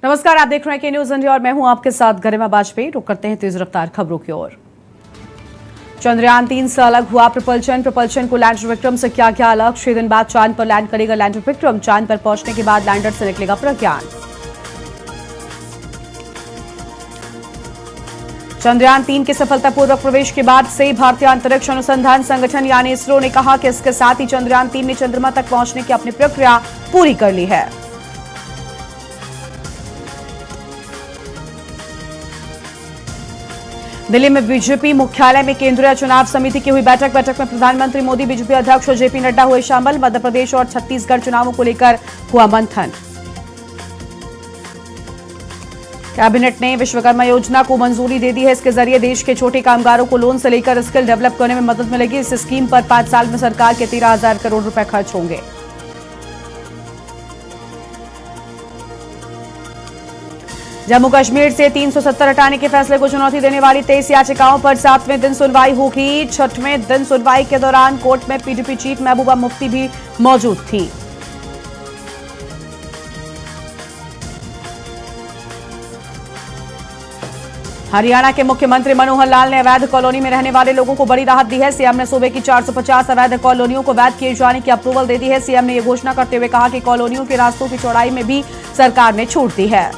नमस्कार, आप देख रहे हैं के न्यूज इंडिया और मैं हूं आपके साथ गरिमा वाजपेयी। रुक करते हैं तेज रफ्तार खबरों की ओर। चंद्रयान 3 से अलग हुआ प्रपल्शन को लैंडर विक्रम से किया गया अलग। 6 दिन बाद चांद पर लैंड करेगा लैंडर विक्रम। चांद पर पहुंचने के बाद लैंडर से निकलेगा प्रज्ञान। चंद्रयान 3 के सफलतापूर्वक प्रवेश के बाद से भारतीय अंतरिक्ष अनुसंधान संगठन यानी इसरो ने कहा कि इसके साथ ही चंद्रयान 3 ने चंद्रमा तक पहुंचने की अपनी प्रक्रिया पूरी कर ली है। दिल्ली में बीजेपी मुख्यालय में केंद्रीय चुनाव समिति की हुई बैठक में प्रधानमंत्री मोदी, बीजेपी अध्यक्ष जेपी नड्डा हुए शामिल। मध्य प्रदेश और छत्तीसगढ़ चुनावों को लेकर हुआ मंथन। कैबिनेट ने विश्वकर्मा योजना को मंजूरी दे दी है। इसके जरिए देश के छोटे कामगारों को लोन से लेकर स्किल डेवलप करने में मदद मिलेगी। इस स्कीम पर 5 साल में सरकार के 13,000 करोड़ रुपए खर्च होंगे। जम्मू कश्मीर से 370 हटाने के फैसले को चुनौती देने वाली 23 याचिकाओं पर 7वें दिन सुनवाई होगी। 6वें दिन सुनवाई के दौरान कोर्ट में पीडीपी चीफ महबूबा मुफ्ती भी मौजूद थी। हरियाणा के मुख्यमंत्री मनोहर लाल ने अवैध कॉलोनी में रहने वाले लोगों को बड़ी राहत दी है। सीएम ने सूबे की 450 अवैध कॉलोनियों को वैध किए जाने की अप्रूवल दे दी है। सीएम ने यह घोषणा करते हुए कहा कि कॉलोनियों के रास्तों की चौड़ाई में भी सरकार ने छूट दी है।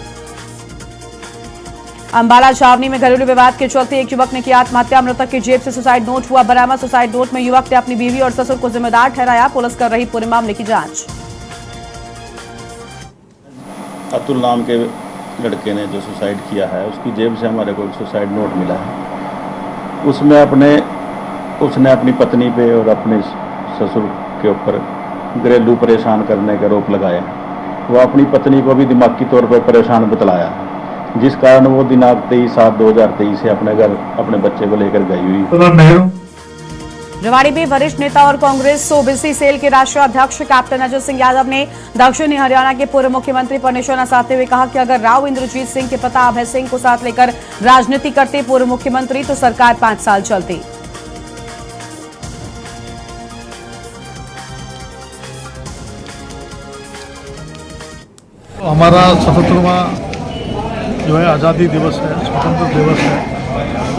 अंबाला छावनी में घरेलू विवाद के चलते एक युवक ने की आत्महत्या। मृतक की जेब से सुसाइड नोट हुआ बरामद। सुसाइड नोट में युवक ने अपनी बीवी और ससुर को जिम्मेदार ठहराया। पुलिस कर रही पूरे मामले की जांच। अतुल नाम के लड़के ने जो सुसाइड किया है, उसकी जेब से हमारे को सुसाइड नोट मिला है। उसने अपनी पत्नी पे और अपने ससुर के ऊपर घरेलू परेशान करने का आरोप लगाया। वो अपनी पत्नी को भी दिमागी तौर पर परेशान बतलाया, जिस कारण वो दिनांक 23/7/2023 से अपने घर अपने बच्चे को लेकर गई हुई। रेवाड़ी में वरिष्ठ नेता और कांग्रेस ओबीसी सेल के राष्ट्रीय अध्यक्ष कैप्टन अजय सिंह यादव ने दक्षिणी हरियाणा के पूर्व मुख्यमंत्री पर निशाना साधते हुए कहा कि अगर राव इंद्रजीत सिंह के पिता अभय सिंह को साथ लेकर राजनीति करते पूर्व मुख्यमंत्री तो सरकार 5 साल चलती। हमारा 77वां जो है आज़ादी दिवस है, स्वतंत्र दिवस है,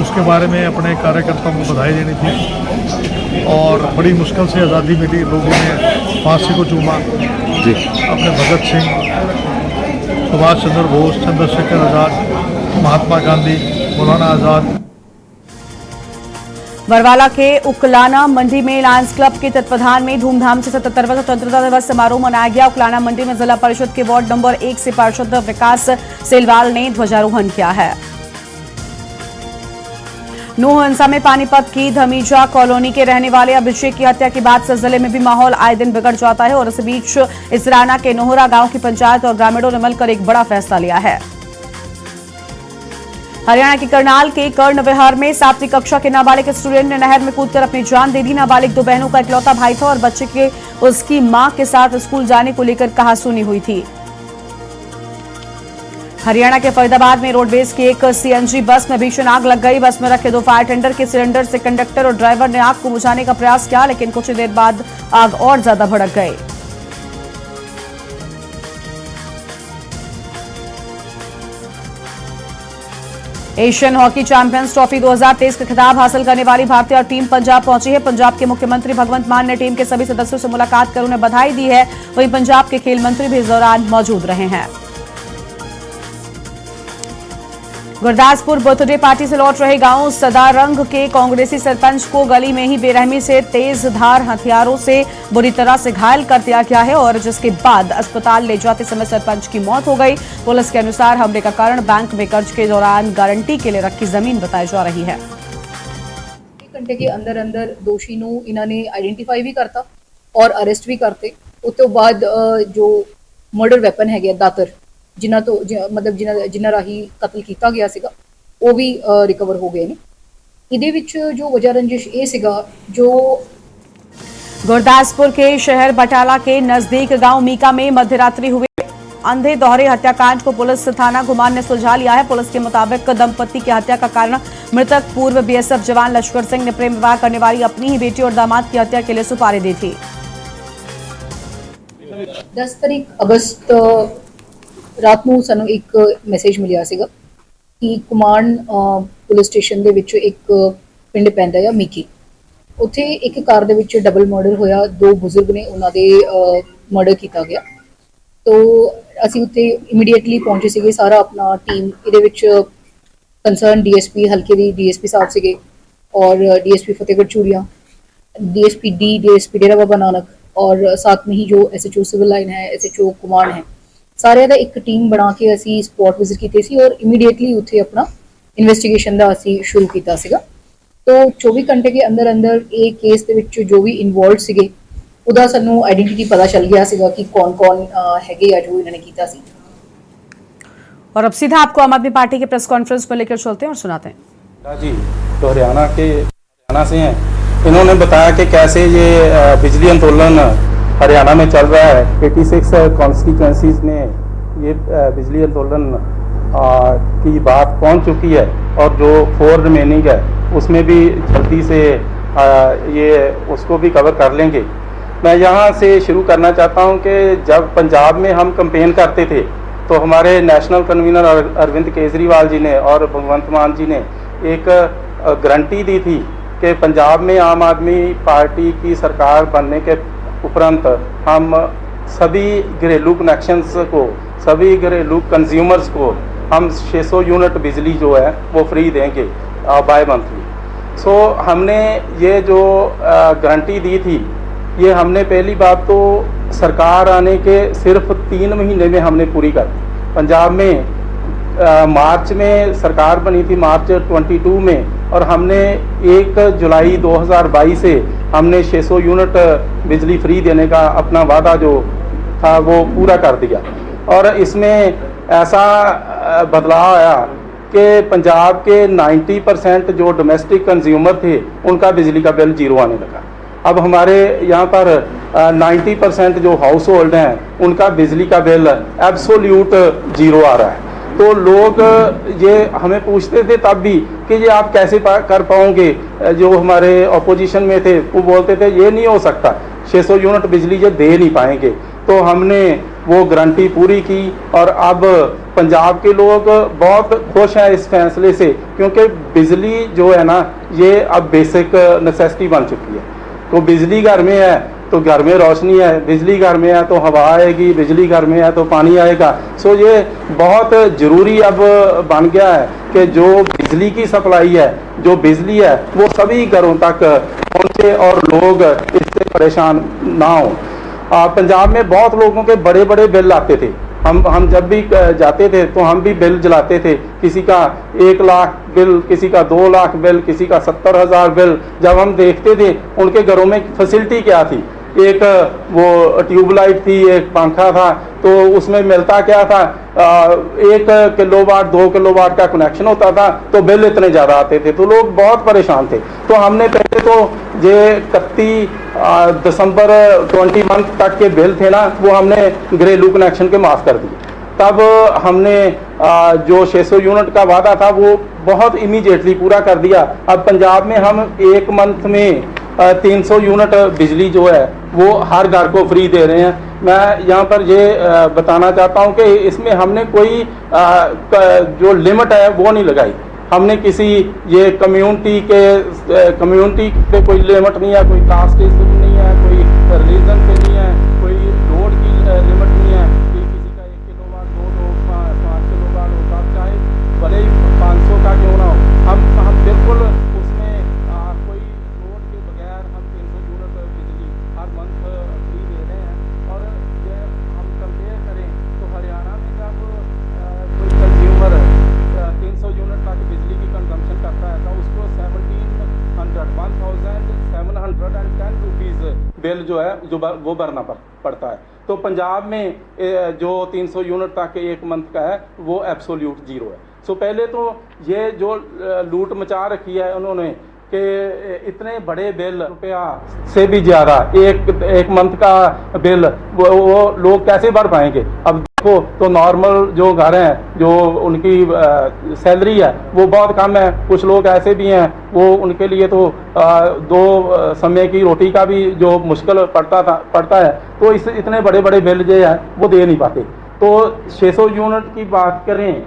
उसके बारे में अपने कार्यकर्ताओं को बधाई देनी थी। और बड़ी मुश्किल से आज़ादी मिली, लोगों ने फांसी को चूमा जी। अपने भगत सिंह, सुभाष चंद्र बोस, चंद्रशेखर आज़ाद, महात्मा गांधी, मौलाना आज़ाद। बरवाला के उकलाना मंडी में लायंस क्लब के तत्वाधान में धूमधाम से 77वां स्वतंत्रता दिवस समारोह मनाया गया। उकलाना मंडी में जिला परिषद के वार्ड नंबर 1 से पार्षद विकास सेलवाल ने ध्वजारोहण किया है। नूह हिंसा में पानीपत की धमीजा कॉलोनी के रहने वाले अभिषेक की हत्या के बाद से जिले में भी माहौल आए दिन बिगड़ जाता है और इस बीच इसराना के नोहरा गांव की पंचायत और ग्रामीणों ने मिलकर एक बड़ा फैसला लिया है। हरियाणा के करनाल के कर्ण विहार में 7वीं कक्षा के नाबालिग स्टूडेंट ने नहर में कूदकर अपनी जान दे दी। नाबालिग 2 बहनों का इकलौता भाई था और बच्चे के उसकी मां के साथ स्कूल जाने को लेकर कहासुनी हुई थी। हरियाणा के फरीदाबाद में रोडवेज की एक सीएनजी बस में भीषण आग लग गई। बस में रखे 2 फायर टेंडर के सिलेंडर से कंडक्टर और ड्राइवर ने आग को बुझाने का प्रयास किया, लेकिन कुछ देर बाद आग और ज्यादा भड़क गई। एशियन हॉकी चैंपियंस ट्रॉफी 2023 का खिताब हासिल करने वाली भारतीय टीम पंजाब पहुंची है। पंजाब के मुख्यमंत्री भगवंत मान ने टीम के सभी सदस्यों से मुलाकात कर उन्हें बधाई दी है। वहीं पंजाब के खेल मंत्री भी इस दौरान मौजूद रहे हैं। गुरदासपुर बर्थडे पार्टी से लौट रहे गांव सदारंग के कांग्रेसी सरपंच को गली में ही बेरहमी से तेज धार हथियारों से बुरी तरह से घायल कर दिया गया है और जिसके बाद अस्पताल ले जाते समय सरपंच की मौत हो गई। पुलिस के अनुसार हमले का कारण बैंक में कर्ज के दौरान गारंटी के लिए रखी जमीन बताई जा रही है। 1 घंटे के अंदर अंदर दोषी ਨੂੰ ਇਹਨਾਂ ਨੇ ਆਈਡੈਂਟੀਫਾਈ ਵੀ ਕਰਤਾ ਔਰ ਅਰੈਸਟ ਵੀ ਕਰਤੇ। ਉਸ ਤੋਂ ਬਾਅਦ ਜੋ ਮਰਡਰ ਵੈਪਨ ਹੈਗੇ ਦਾਤਰ ਜਿਨ੍ਹਾਂ ਤੋਂ ਮਤਲਬ ਜਿਨ੍ਹਾਂ ਰਾਹੀਂ ਕਤਲ ਕੀਤਾ ਗਿਆ ਸੀਗਾ ਉਹ ਵੀ ਰਿਕਵਰ ਹੋ ਗਏ ਨੇ। ਇਹਦੇ ਵਿੱਚ ਜੋ ਵਜ੍ਹਾ ਰੰਜਿਸ਼ ਇਹ ਸੀਗਾ जो गुरदासपुर के शहर बटाला के नजदीक गांव मीका में मध्यरात्रि हुए अंधे दोहरे हत्याकांड को पुलिस थाना घुमान ने सुलझा लिया है। पुलिस के मुताबिक दंपति की हत्या का कारण मृतक पूर्व बीएसएफ जवान लश्कर सिंह ने प्रेम विवाह करने वाली अपनी ही बेटी और दामाद की हत्या के लिए सुपारी दी थी। 10 तारीख अगस्त ਰਾਤ ਨੂੰ ਸਾਨੂੰ ਇੱਕ ਮੈਸੇਜ ਮਿਲਿਆ ਸੀਗਾ ਕਿ ਕੁਮਾਨ ਪੁਲਿਸ ਸਟੇਸ਼ਨ ਦੇ ਵਿੱਚ ਇੱਕ ਪਿੰਡ ਪੈਂਦਾ ਆ ਮੀਕੀ, ਉੱਥੇ ਇੱਕ ਕਾਰ ਦੇ ਵਿੱਚ ਡਬਲ ਮਰਡਰ ਹੋਇਆ, 2 ਬਜ਼ੁਰਗ ਨੇ ਉਹਨਾਂ ਦੇ ਮਰਡਰ ਕੀਤਾ ਗਿਆ। ਤੋ ਅਸੀਂ ਉੱਥੇ ਇਮੀਡੀਏਟਲੀ ਪਹੁੰਚੇ ਸੀਗੇ, ਸਾਰਾ ਆਪਣਾ ਟੀਮ ਇਹਦੇ ਵਿੱਚ ਕੰਸਰਨ ਡੀਐਸਪੀ ਹਲਕੇ ਦੀ ਡੀਐਸਪੀ ਸਾਹਿਬ ਸੀਗੇ और डीएसपी फतेहगढ़ चूड़िया, डीएसपी डीएसपी डेरा बाबा नानक और साथ में ही जो एसएचओ सिविल लाइन है, एसएचओ कुमार है, सारे का एक टीम बना के असी स्पॉट विजिट की सी और इमीडिएटली उत्थे अपना इन्वेस्टिगेशन का असी शुरू किया सीगा। तो 24 घंटे के अंदर अंदर ये केस दे विच जो भी इन्वॉल्व सीगे उदा सानू आइडेंटिटी पता चल गया सीगा कि कौन कौन हैगे या जो इन्होंने किया सी। और अब सीधा आपको आम आदमी पार्टी के प्रेस कॉन्फ्रेंस पर लेकर चलते हैं और सुनाते हैं। जी तो हरियाणा से हैं, इन्होंने बताया कि कैसे ये बिजली आंदोलन हरियाणा में चल रहा है। 86 कॉन्स्टिट्यूंसीज ने ये बिजली आंदोलन की बात पहुंच चुकी है और जो 4 रिमेनिंग है उसमें भी जल्दी से ये उसको भी कवर कर लेंगे। मैं यहाँ से शुरू करना चाहता हूँ कि जब पंजाब में हम कैंपेन करते थे तो हमारे नेशनल कन्वीनर अरविंद केजरीवाल जी ने और भगवंत मान जी ने एक गारंटी दी थी कि पंजाब में आम आदमी पार्टी की सरकार बनने के उपरांत हम सभी घरेलू कनेक्शंस को, सभी घरेलू कंज्यूमर्स को हम 600 यूनिट बिजली जो है वो फ्री देंगे बाय मंथली। सो हमने ये जो गारंटी दी थी, ये हमने पहली बात तो सरकार आने के सिर्फ 3 महीने में हमने पूरी कर दी। पंजाब में मार्च में सरकार बनी थी, मार्च 22 में, और हमने 1 जुलाई 2022 से हमने 600 यूनिट बिजली फ्री देने का अपना वादा जो था वो पूरा कर दिया। और इसमें ऐसा बदलाव आया कि पंजाब के 90% जो डोमेस्टिक कंज्यूमर थे उनका बिजली का बिल 0 आने लगा। अब हमारे यहाँ पर 90% जो हाउस होल्ड हैं उनका बिजली का बिल एब्सोल्यूट 0 आ रहा है। तो लोग ये हमें पूछते थे तब भी कि ये आप कैसे कर पाओगे, जो हमारे अपोजिशन में थे वो बोलते थे ये नहीं हो सकता, 600 यूनिट बिजली ये दे नहीं पाएंगे। तो हमने वो गारंटी पूरी की और अब पंजाब के लोग बहुत खुश हैं इस फैसले से, क्योंकि बिजली जो है ना ये अब बेसिक नेसेसिटी बन चुकी है। तो बिजली घर में है तो घर में रोशनी है, बिजली घर में है तो हवा आएगी, बिजली घर में है तो पानी आएगा। सो ये बहुत ज़रूरी अब बन गया है कि जो बिजली की सप्लाई है, जो बिजली है वो सभी घरों तक पहुँचे और लोग इससे परेशान ना हों। पंजाब में बहुत लोगों के बड़े बड़े बिल आते थे, हम जब भी जाते थे तो हम भी बिल जलाते थे, किसी का 1 लाख बिल, किसी का 2 लाख बिल, किसी का 70,000 बिल। जब हम देखते थे उनके घरों में फैसिलिटी क्या थी, एक वो ट्यूबलाइट थी, एक पंखा था, तो उसमें मिलता क्या था 1 किलोवाट 2 किलोवाट का कनेक्शन होता था तो बिल इतने ज़्यादा आते थे, तो लोग बहुत परेशान थे। तो हमने पहले तो ये 31 दिसंबर 21 तक के बिल थे ना वो हमने घरेलू कनेक्शन के माफ़ कर दिए। तब हमने जो 600 यूनिट का वादा था वो बहुत इमीडिएटली पूरा कर दिया। अब पंजाब में हम 1 मंथ में 300 यूनिट बिजली जो है वो हर घर को फ्री दे रहे हैं। मैं यहाँ पर ये बताना चाहता हूँ कि इसमें हमने कोई जो लिमिट है वो नहीं लगाई। हमने किसी ये कम्युनिटी पे कोई लिमिट नहीं है, कोई कास्ट नहीं है, कोई रिलीजन पे नहीं है, कोई लोड की लिमिट नहीं है कि किसी का 1 किलोवाट 2 5 किलोवाट होता, चाहे भले ही 500 का क्यों ना हो, हम बिल्कुल उसमें कोई लोड के बगैर हम 300 यूनिट बिजली हर मंथ फ्री दे रहे हैं। और ये हम कंपेयर करें तो हरियाणा में जब कोई कंज्यूमर 300 यूनिट तक बिजली की कंजम्पशन करता है तो उसको 1710 रुपीज़ बिल जो है जो वो भरना पड़ता है। तो पंजाब में जो 300 यूनिट तक 1 मंथ का है वो एब्सोल्यूट 0 है। सो पहले तो ये जो लूट मचा रखी है उन्होंने कि इतने बड़े बिल रुपया से भी ज़्यादा एक मंथ का बिल वो लोग कैसे भर पाएंगे। अब देखो तो नॉर्मल जो घर हैं जो उनकी सैलरी है वो बहुत कम है, कुछ लोग ऐसे भी हैं वो उनके लिए तो 2 समय की रोटी का भी जो मुश्किल पड़ता है, तो इतने बड़े बड़े बिल जो है वो दे नहीं पाते। तो 600 यूनिट की बात करें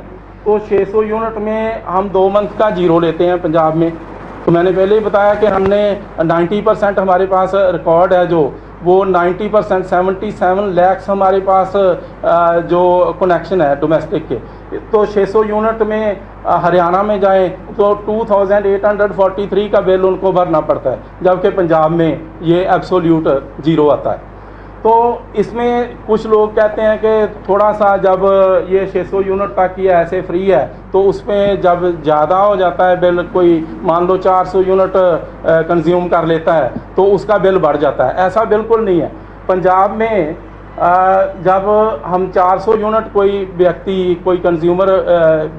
तो 600 यूनिट में हम 2 मंथ का जीरो लेते हैं पंजाब में। तो मैंने पहले ही बताया कि हमने 90% हमारे पास रिकॉर्ड है, जो वो 90% 77 लैक्स हमारे पास जो कनेक्शन है डोमेस्टिक के। तो 600 यूनिट में हरियाणा में जाएं तो 2843 का बिल उनको भरना पड़ता है, जबकि पंजाब में ये एब्सोल्यूट जीरो आता है। तो इसमें कुछ लोग कहते हैं कि थोड़ा सा जब ये 600 यूनिट तक ही ऐसे फ्री है, तो उसमें जब ज़्यादा हो जाता है बिल, कोई मान लो 400 यूनिट कंज्यूम कर लेता है तो उसका बिल बढ़ जाता है। ऐसा बिल्कुल नहीं है। पंजाब में जब हम 400 यूनिट कोई व्यक्ति, कोई कंज्यूमर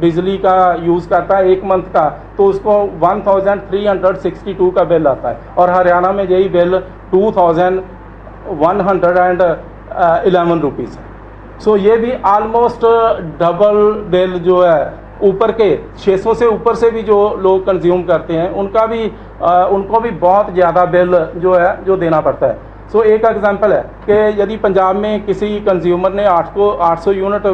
बिजली का यूज़ करता है 1 मंथ का, तो उसको 1362 का बिल आता है, और हरियाणा में यही बिल 2111 रुपीज़ है। सो ये भी आलमोस्ट डबल बिल जो है, ऊपर के 600 से ऊपर से भी जो लोग कंज्यूम करते हैं उनको भी बहुत ज़्यादा बिल जो है जो देना पड़ता है। सो एक एग्जांपल है कि यदि पंजाब में किसी कंज्यूमर ने 800 यूनिट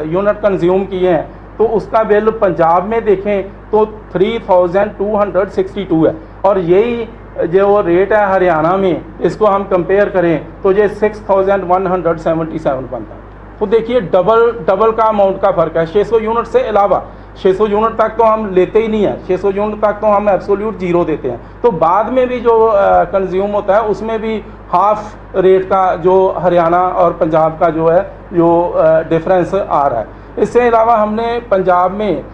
यूनिट कंज्यूम किए हैं, तो उसका बिल पंजाब में देखें तो 3262 है, और यही जो रेट है हरियाणा में, इसको हम कंपेयर करें तो ये 6177 बनता है। तो देखिए डबल का अमाउंट का फ़र्क है। 600 यूनिट से अलावा 600 यूनिट तक तो हम लेते ही नहीं है, 600 यूनिट तक तो हम एब्सोल्यूट जीरो देते हैं। तो बाद में भी जो कंज्यूम होता है उसमें भी हाफ रेट का जो हरियाणा और पंजाब का जो है जो डिफरेंस आ रहा है। इससे अलावा हमने पंजाब में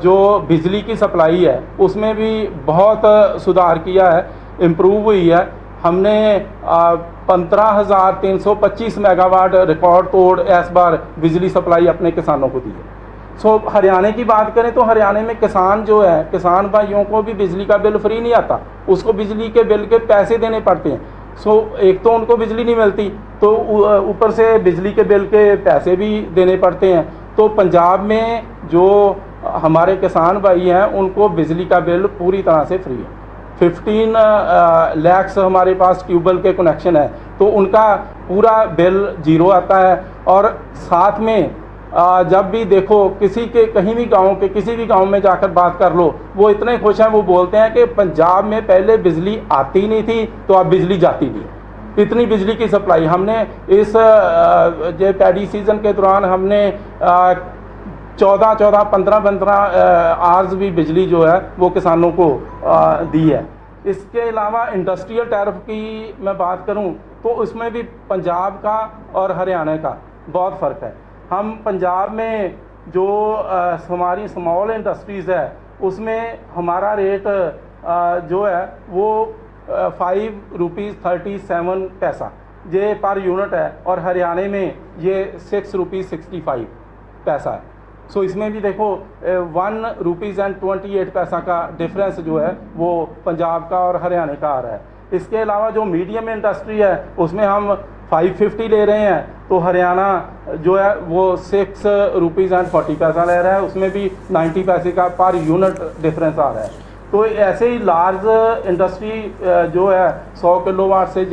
जो बिजली की सप्लाई है उसमें भी बहुत सुधार किया है, इम्प्रूव हुई है। हमने 15,325 मेगावाट रिकॉर्ड तोड़ इस बार बिजली सप्लाई अपने किसानों को दी है। सो हरियाणा की बात करें तो हरियाणा में किसान जो है, किसान भाइयों को भी बिजली का बिल फ्री नहीं आता, उसको बिजली के बिल के पैसे देने पड़ते हैं। सो एक तो उनको बिजली नहीं मिलती, तो ऊपर से बिजली के बिल के पैसे भी देने पड़ते हैं। तो पंजाब में जो हमारे किसान भाई हैं उनको बिजली का बिल पूरी तरह से फ्री है। 15 लैक्स हमारे पास ट्यूबवेल के कनेक्शन है, तो उनका पूरा बिल जीरो आता है। और साथ में जब भी देखो किसी के कहीं भी गांव के किसी भी गांव में जाकर बात कर लो, वो इतने खुश हैं, वो बोलते हैं कि पंजाब में पहले बिजली आती नहीं थी तो अब बिजली जाती नहीं। इतनी बिजली की सप्लाई हमने इस जो पैडी सीजन के दौरान हमने 15 आवर्स भी बिजली जो है वो किसानों को दी है। इसके अलावा इंडस्ट्रियल टैरिफ की मैं बात करूं तो उसमें भी पंजाब का और हरियाणा का बहुत फ़र्क है। हम पंजाब में जो हमारी स्मॉल इंडस्ट्रीज़ है उसमें हमारा रेट जो है वो 5.37 पैसा ये पर यूनिट है, और हरियाणा में ये 6.65 पैसा है। सो इसमें भी देखो 1.28 पैसा का डिफरेंस जो है वो पंजाब का और हरियाणा का आ रहा है। इसके अलावा जो मीडियम इंडस्ट्री है उसमें हम 550 ले रहे हैं, तो हरियाणा जो है वो 6.40 पैसा ले रहा है, उसमें भी 90 पैसे का पर यूनिट डिफरेंस आ रहा है। तो ऐसे ही लार्ज इंडस्ट्री जो है 100 किलोवाट से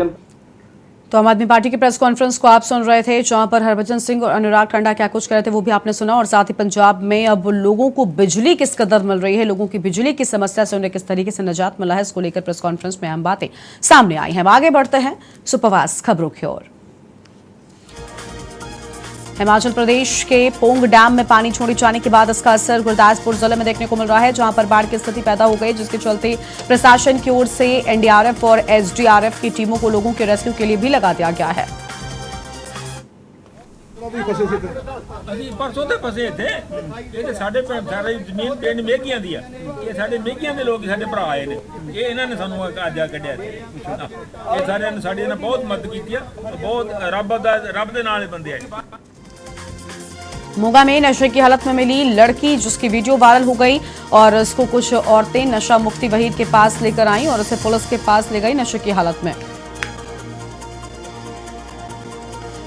तो आम आदमी पार्टी की प्रेस कॉन्फ्रेंस को आप सुन रहे थे, जहां पर हरभजन सिंह और अनुराग ठांडा क्या कुछ कह रहे थे वो भी आपने सुना। और साथ ही पंजाब में अब लोगों को बिजली किस कदर मिल रही है, लोगों की बिजली की समस्या से उन्हें किस तरीके से निजात मिला है, इसको लेकर प्रेस कॉन्फ्रेंस में अहम बातें सामने आई हैं। आगे बढ़ते हैं सुप्रवास खबरों की ओर। हिमाचल प्रदेश के पोंग डैम में पानी छोड़े जाने के बाद इसका असर गुरदासपुर जिले में देखने को मिल रहा है, जहां पर बाढ़ की स्थिति पैदा हो गई, जिसके चलते प्रशासन की ओर से एनडीआरएफ और एसडीआरएफ की टीमों को लोगों के रेस्क्यू के लिए भी लगा दिया गया है। ਅਸੀਂ ਪਰਸੋਂ ਤੇ ਫਸੇ ਇੱਥੇ, ਇਹ ਤੇ ਸਾਡੇ ਸਾਰੀ ਜ਼ਮੀਨ ਪਿੰਡ ਮੇਘੀਆਂ ਦੀ ਆ, ਇਹ ਸਾਡੇ ਮੇਘੀਆਂ ਦੇ ਲੋਕ ਸਾਡੇ ਭਰਾ ਆਏ ਨੇ, ਇਹ ਇਹਨਾਂ ਨੇ ਸਾਨੂੰ ਅੱਜ ਆ ਕੱਢਿਆ। ਇਹ ਸਾਰਿਆਂ ਨੇ ਸਾਡੀ ਨਾਲ ਬਹੁਤ ਮਦਦ ਕੀਤੀ ਆ, ਬਹੁਤ ਰੱਬ ਦੇ ਨਾਲ ਬੰਦੇ ਆਏ। मोगा में नशे की हालत में मिली लड़की, जिसकी वीडियो वायरल हो गई और इसको कुछ औरतें नशा मुक्ति वहीद के पास लेकर आईं और उसे पुलिस के पास ले गई नशे की हालत में।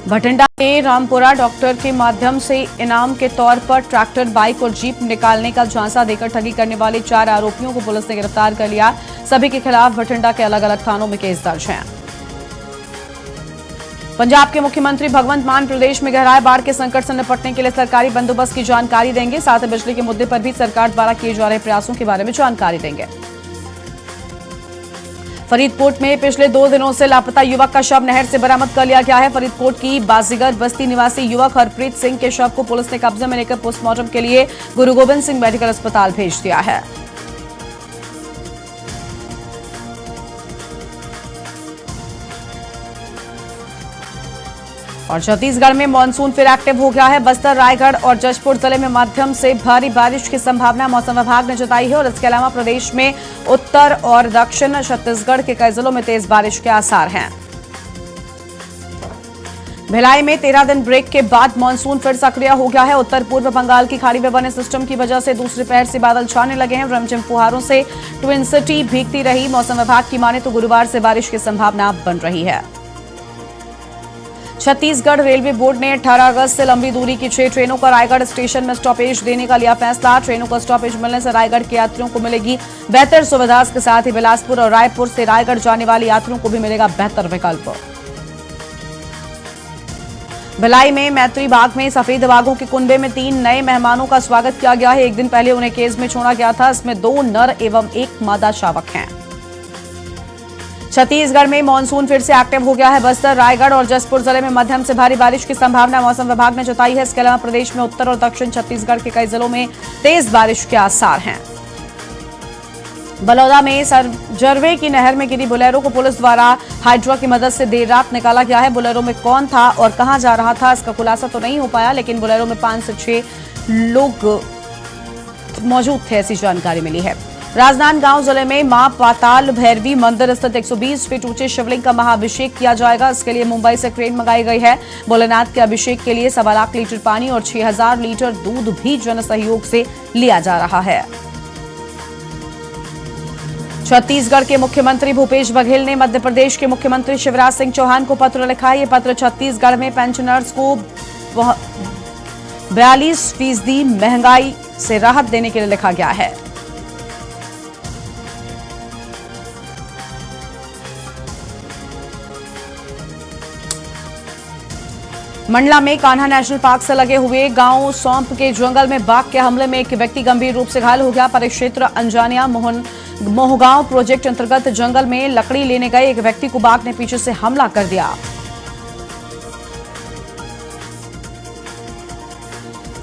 भटिंडा के रामपुरा डॉक्टर के माध्यम से इनाम के तौर पर ट्रैक्टर, बाइक और जीप निकालने का झांसा देकर ठगी करने वाले 4 आरोपियों को पुलिस ने गिरफ्तार कर लिया। सभी के खिलाफ भटिंडा के अलग अलग थानों में केस दर्ज हैं। पंजाब के मुख्यमंत्री भगवंत मान प्रदेश में गहराए बाढ़ के संकट से निपटने के लिए सरकारी बंदोबस्त की जानकारी देंगे। साथ ही बिजली के मुद्दे पर भी सरकार द्वारा किए जा रहे प्रयासों के बारे में जानकारी देंगे। फरीदकोट में पिछले 2 दिनों से लापता युवक का शव नहर से बरामद कर लिया गया है। फरीदकोट की बाजीगर बस्ती निवासी युवक हरप्रीत सिंह के शव को पुलिस ने कब्जे में लेकर पोस्टमार्टम के लिए गुरु गोबिंद सिंह मेडिकल अस्पताल भेज दिया है। और छत्तीसगढ़ में मानसून फिर एक्टिव हो गया है। बस्तर, रायगढ़ और जशपुर जिले में मध्यम से भारी बारिश की संभावना मौसम विभाग ने जताई है और इसके अलावा प्रदेश में उत्तर और दक्षिण छत्तीसगढ़ के कई जिलों में तेज बारिश के आसार हैं। भिलाई में 13 दिन ब्रेक के बाद मानसून फिर सक्रिय हो गया है। उत्तर पूर्व बंगाल की खाड़ी में बने सिस्टम की वजह से दूसरे पहर से बादल छाने लगे हैं। रिमझिम फुहारों से ट्विन सिटी भीगती रही। मौसम विभाग की माने तो गुरुवार से बारिश की संभावना बन रही है। छत्तीसगढ़ रेलवे बोर्ड ने 18 अगस्त से लंबी दूरी की 6 ट्रेनों को रायगढ़ स्टेशन में स्टॉपेज देने का लिया फैसला। ट्रेनों को स्टॉपेज मिलने से रायगढ़ के यात्रियों को मिलेगी बेहतर सुविधा। इसके साथ ही बिलासपुर और रायपुर से रायगढ़ जाने वाले यात्रियों को भी मिलेगा बेहतर विकल्प। भिलाई में मैत्री बाग में सफेद बाघों के कुंबे में 3 नए मेहमानों का स्वागत किया गया है। 1 दिन पहले उन्हें केज में छोड़ा गया था। इसमें 2 नर एवं 1 मादा शावक हैं। छत्तीसगढ़ में मानसून फिर से एक्टिव हो गया है। बस्तर, रायगढ़ और जशपुर जिले में मध्यम से भारी बारिश की संभावना मौसम विभाग ने जताई है। इसके अलावा प्रदेश में उत्तर और दक्षिण छत्तीसगढ़ के कई जिलों में तेज बारिश के आसार हैं। बलौदा में सर्जरवे की नहर में गिरी बोलेरो को पुलिस द्वारा हाइड्रा की मदद से देर रात निकाला गया है। बोलेरो में कौन था और कहां जा रहा था इसका खुलासा तो नहीं हो पाया, लेकिन बोलेरो में 5 से 6 लोग मौजूद थे, ऐसी जानकारी मिली है। राजनांदगांव जिले में मां पाताल भैरवी मंदिर स्थित 120 फीट ऊंचे शिवलिंग का महाअभिषेक किया जाएगा। इसके लिए मुंबई से क्रेन मंगाई गई है। भोलेनाथ के अभिषेक के लिए 1.25 लाख लीटर पानी और 6000 लीटर दूध भी जन सहयोग से लिया जा रहा है। छत्तीसगढ़ के मुख्यमंत्री भूपेश बघेल ने मध्य प्रदेश के मुख्यमंत्री शिवराज सिंह चौहान को पत्र लिखा है। ये पत्र छत्तीसगढ़ में पेंशनर्स को 42% महंगाई से राहत देने के लिए लिखा गया है। मंडला में कान्हा नेशनल पार्क से लगे हुए गांव सौंप के जंगल में बाघ के हमले में एक व्यक्ति गंभीर रूप से घायल हो गया। परिक्षेत्र अंजानिया मोहगांव प्रोजेक्ट अंतर्गत जंगल में लकड़ी लेने गए एक व्यक्ति को बाघ ने पीछे से हमला कर दिया।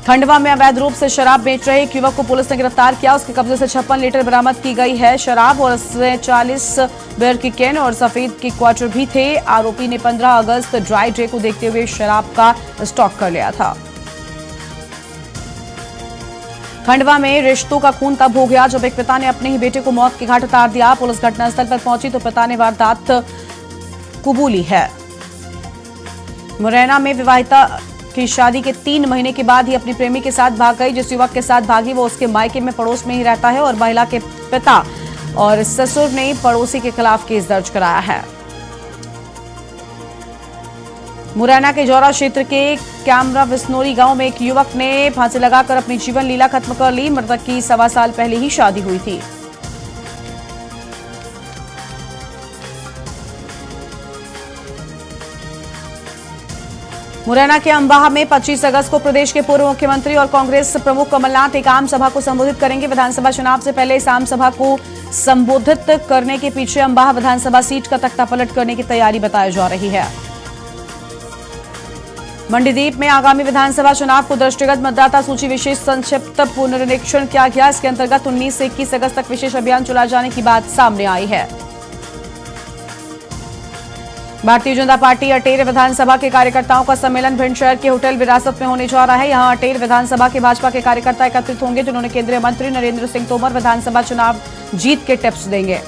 खंडवा में अवैध रूप से शराब बेच रहे एक युवक को पुलिस ने गिरफ्तार किया। उसके कब्जे से 56 लीटर बरामद की गई है शराब और इसमें 40 बियर की कैन और सफेद के क्वार्टर भी थे। आरोपी ने 15 अगस्त ड्राई डे को देखते हुए शराब का स्टॉक कर लिया था। खंडवा में रिश्तों का खून तब हो गया जब एक पिता ने अपने ही बेटे को मौत के घाट उतार दिया। पुलिस घटनास्थल पर पहुंची तो पिता ने वारदात कबूली है। मुरैना में विवाहिता की शादी के 3 महीने के बाद ही अपनी प्रेमी के साथ भाग गई। जिस युवक के साथ भागी वो उसके मायके में पड़ोस में ही रहता है और महिला के पिता और ससुर ने पड़ोसी के खिलाफ केस दर्ज कराया है। मुरैना के जौरा क्षेत्र के कैमरा विस्नोरी गांव में एक युवक ने फांसी लगाकर अपनी जीवन लीला खत्म कर ली। मृतक की 1.25 साल पहले ही शादी हुई थी। मुरैना के अंबाह में 25 अगस्त को प्रदेश के पूर्व मुख्यमंत्री और कांग्रेस प्रमुख कमलनाथ एक आम सभा को संबोधित करेंगे। विधानसभा चुनाव से पहले इस आम सभा को संबोधित करने के पीछे अंबाह विधानसभा सीट का तख्ता पलट करने की तैयारी बताई जा रही है। मंडीदीप में आगामी विधानसभा चुनाव को दृष्टिगत मतदाता सूची विशेष संक्षिप्त पुनरीक्षण किया गया। इसके अंतर्गत 19 से 21 अगस्त तक विशेष अभियान चलाए जाने की बात सामने आई है। भारतीय जनता पार्टी अटेर विधानसभा के कार्यकर्ताओं का सम्मेलन भिंड शहर के होटल विरासत में होने जा रहा है। यहां अटेर विधानसभा के भाजपा के कार्यकर्ता एकत्रित होंगे जिन्होंने केंद्रीय मंत्री नरेंद्र सिंह तोमर विधानसभा चुनाव जीत के टिप्स देंगे।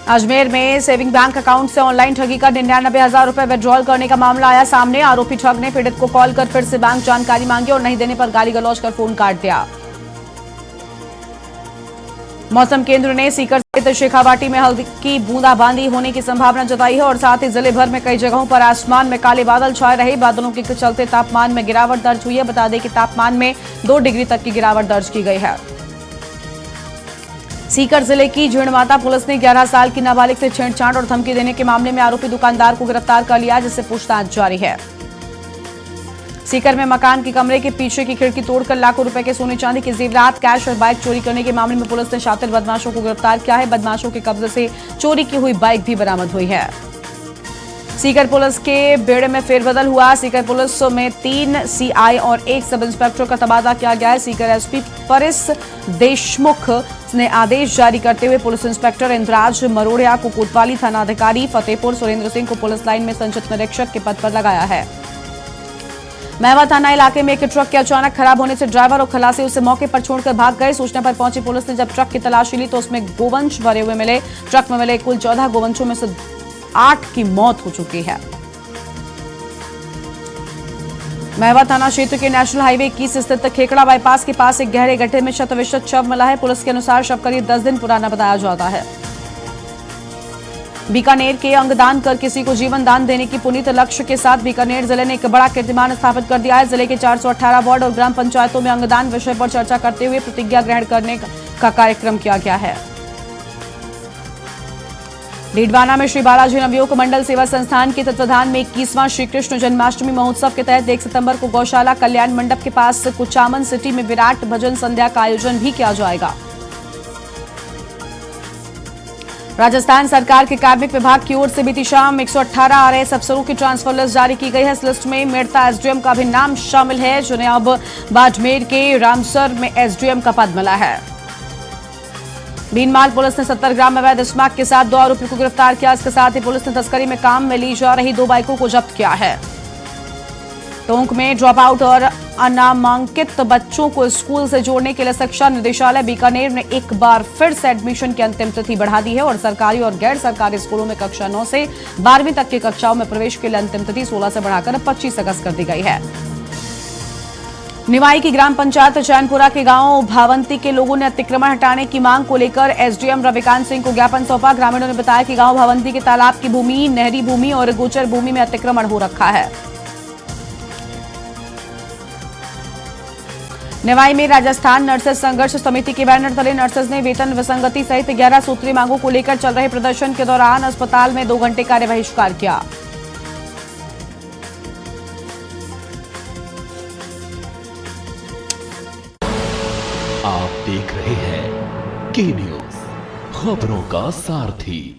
अजमेर में सेविंग बैंक अकाउंट से ऑनलाइन ठगी कर 99,000 रुपए विड्रॉल करने का मामला आया सामने। आरोपी ठग ने पीड़ित को कॉल कर फिर से बैंक जानकारी मांगी और नहीं देने पर गाली गलौज कर फोन काट दिया। मौसम केंद्र ने सीकर सहित शेखावाटी में हल्की बूंदाबांदी होने की संभावना जताई है और साथ ही जिले भर में कई जगहों पर आसमान में काले बादल छाए रहे। बादलों के चलते तापमान में गिरावट दर्ज हुई है। बता दें कि तापमान में 2 डिग्री तक की गिरावट दर्ज की गई है। सीकर जिले की झीणमाता पुलिस ने 11 साल की नाबालिग से छेड़छाड़ और धमकी देने के मामले में आरोपी दुकानदार को गिरफ्तार कर लिया, जिससे पूछताछ जारी है। सीकर में मकान के कमरे के पीछे की खिड़की तोड़कर लाखों रुपए के सोने चांदी के जेवरात, कैश और बाइक चोरी करने के मामले में पुलिस ने शातिर बदमाशों को गिरफ्तार किया है। बदमाशों के कब्जे से चोरी की हुई बाइक भी बरामद हुई है। सीकर पुलिस के बेड़े में फेरबदल हुआ। सीकर पुलिस में 3 सीआई और 1 सब इंस्पेक्टर का तबादला किया गया है। सीकर एसपी परिस देशमुख ने आदेश जारी करते हुए पुलिस इंस्पेक्टर इंद्राज मरोड़िया को कोतवाली थानाधिकारी फतेहपुर, सुरेंद्र सिंह को पुलिस लाइन में संचित निरीक्षक के पद पर लगाया है। महवा थाना इलाके में एक ट्रक के अचानक खराब होने से ड्राइवर और खलासी उसे मौके पर छोड़कर भाग गए। सूचना पर पहुंची पुलिस ने जब ट्रक की तलाशी ली तो उसमें गोवंश भरे हुए मिले। ट्रक में मिले कुल 14 गोवंशों में से 8 की मौत हो चुकी है। महवा थाना क्षेत्र के नेशनल हाईवे 21 स्थित खेकड़ा बाईपास के पास एक गहरे गड्ढे में शत-विशत शव मिला है। पुलिस के अनुसार शव करीब 10 दिन पुराना बताया जाता है। बीकानेर के अंगदान कर किसी को जीवन दान देने की पुनीत लक्ष्य के साथ बीकानेर जिले ने एक बड़ा कीर्तिमान स्थापित कर दिया है। जिले के 418 वार्ड और ग्राम पंचायतों में अंगदान विषय पर चर्चा करते हुए प्रतिज्ञा ग्रहण करने का कार्यक्रम किया गया है। डीडवाना में श्री बालाजी नवयोग मंडल सेवा संस्थान के तत्वाधान में 21वां श्री कृष्ण जन्माष्टमी महोत्सव के तहत 1 सितंबर को गौशाला कल्याण मंडप के पास कुचामन सिटी में विराट भजन संध्या का आयोजन भी किया जाएगा। राजस्थान सरकार के कार्मिक विभाग की ओर से बीती शाम 118 आरएएस अफसरों की ट्रांसफर लिस्ट जारी की गई है। इस लिस्ट में मेड़ता एसडीएम का भी नाम शामिल है, जिन्हें अब बाड़मेर के रामसर में एसडीएम का पद मिला है। भीनमाल पुलिस ने 70 ग्राम अवैध स्मैक के साथ 2 आरोपियों को गिरफ्तार किया। इसके साथ ही पुलिस ने तस्करी में काम में ली जा रही 2 बाइकों को जब्त किया है। टोंक में ड्रॉप आउट और अनामांकित बच्चों को स्कूल से जोड़ने के लिए शिक्षा निदेशालय बीकानेर ने एक बार फिर से एडमिशन की अंतिम तिथि बढ़ा दी है और सरकारी और गैर सरकारी स्कूलों में कक्षा 9 से 12वीं तक की कक्षाओं में प्रवेश के लिए अंतिम तिथि 16 से बढ़ाकर 25 अगस्त कर दी गई है। निवाई की ग्राम पंचायत चैनपुरा के गांव भावंती के लोगों ने अतिक्रमण हटाने की मांग को लेकर एसडीएम रविकांत सिंह को ज्ञापन सौंपा। ग्रामीणों ने बताया कि गांव भावंती के तालाब की भूमि, नहरी भूमि और गोचर भूमि में अतिक्रमण हो रखा है। निवाई में राजस्थान नर्सेज संघर्ष समिति के बैनर तले नर्सेज ने वेतन विसंगति सहित 11 सूत्रीय मांगों को लेकर चल रहे प्रदर्शन के दौरान अस्पताल में 2 घंटे कार्य बहिष्कार किया। आप देख रहे हैं के न्यूज़, खबरों का सारथी।